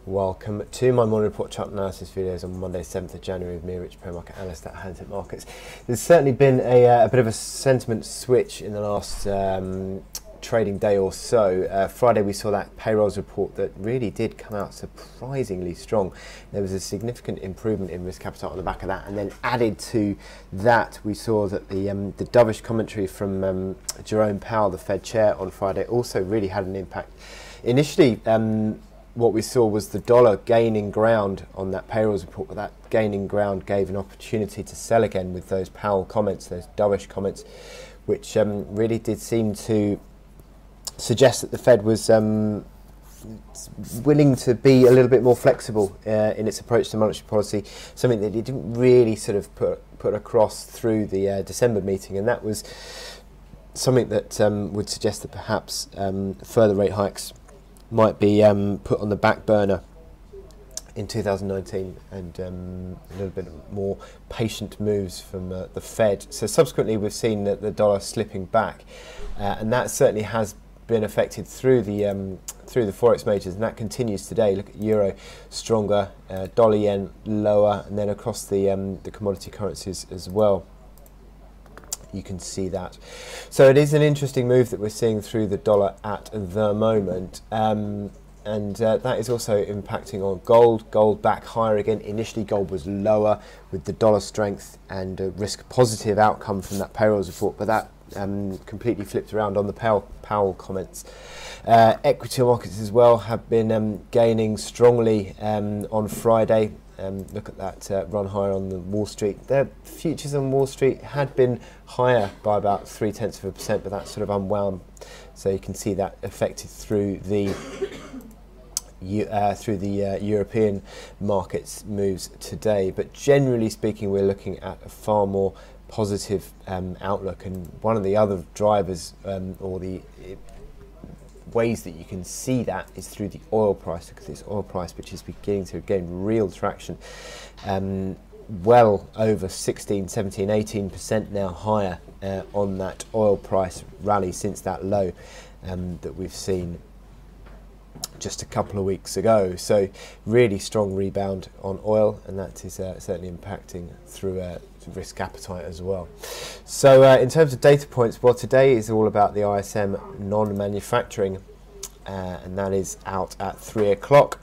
Welcome to my morning report chart analysis videos on Monday 7th of January with me, Rich, pro-market analyst at Hantec Markets. There's certainly been a bit of a sentiment switch in the last trading day or so. Friday we saw that payrolls report that really did come out surprisingly strong. There was a significant improvement in risk appetite on the back of that, and then added to that we saw that the dovish commentary from Jerome Powell, the Fed chair, on Friday also really had an impact. Initially, what we saw was the dollar gaining ground on that payrolls report, but that gaining ground gave an opportunity to sell again with those Powell comments, those dovish comments, which really did seem to suggest that the Fed was willing to be a little bit more flexible in its approach to monetary policy, something that it didn't really sort of put across through the December meeting, and that was something that would suggest that perhaps further rate hikes might be put on the back burner in 2019, and a little bit more patient moves from the Fed. So subsequently we've seen that the dollar slipping back, and that certainly has been affected through the forex majors, and that continues today. Look at euro stronger, dollar yen lower, and then across the commodity currencies as well. You can see that. So it is an interesting move that we're seeing through the dollar at the moment, and that is also impacting on gold. Gold back higher again. Initially gold was lower with the dollar strength and a risk positive outcome from that payrolls report, but that completely flipped around on the Powell comments. Equity markets as well have been gaining strongly on Friday. Look at that run higher on the Wall Street. The futures on Wall Street had been higher by about 0.3%, but that sort of unwound. So you can see that affected through the European markets moves today. But generally speaking, we're looking at a far more positive outlook. And one of the other drivers, or the ways that you can see that, is through the oil price. Look at this oil price, which is beginning to gain real traction, well over 16, 17, 18% now higher on that oil price rally since that low that we've seen just a couple of weeks ago. So really strong rebound on oil, and that is certainly impacting through risk appetite as well. So in terms of data points, well, today is all about the ISM non-manufacturing, and that is out at 3 o'clock,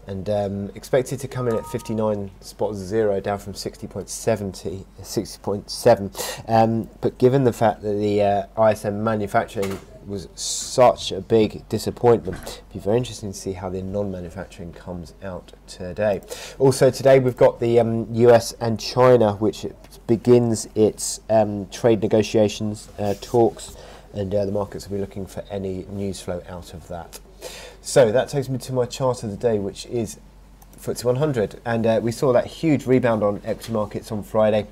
and expected to come in at 59.0, down from 60.7. But given the fact that the ISM manufacturing was such a big disappointment, it'd be very interesting to see how the non-manufacturing comes out today. Also today we've got the US and China, which begins its trade negotiations talks, and the markets will be looking for any news flow out of that. So that takes me to my chart of the day, which is FTSE 100, and we saw that huge rebound on equity markets on Friday.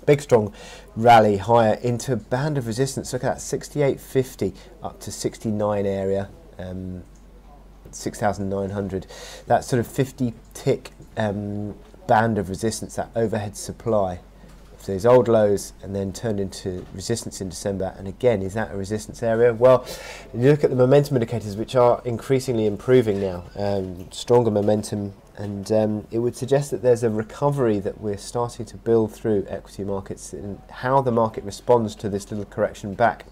Big strong rally higher into a band of resistance. Look at that, 68.50 up to 69 area, 6,900. That sort of 50 tick band of resistance, that overhead supply of those old lows, and then turned into resistance in December. And again, is that a resistance area? Well, you look at the momentum indicators, which are increasingly improving now, stronger momentum, and it would suggest that there's a recovery that we're starting to build through equity markets, and how the market responds to this little correction back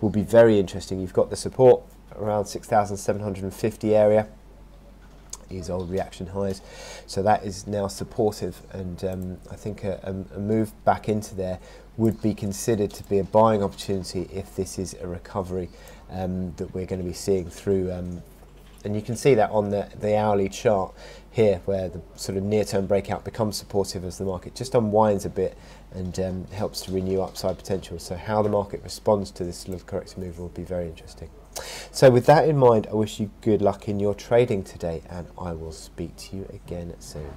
will be very interesting. You've got the support around 6,750 area, these old reaction highs, so that is now supportive, and I think a move back into there would be considered to be a buying opportunity if this is a recovery that we're going to be seeing through. And you can see that on the hourly chart here, where the sort of near-term breakout becomes supportive as the market just unwinds a bit and helps to renew upside potential. So how the market responds to this little corrective move will be very interesting. So with that in mind, I wish you good luck in your trading today, and I will speak to you again soon.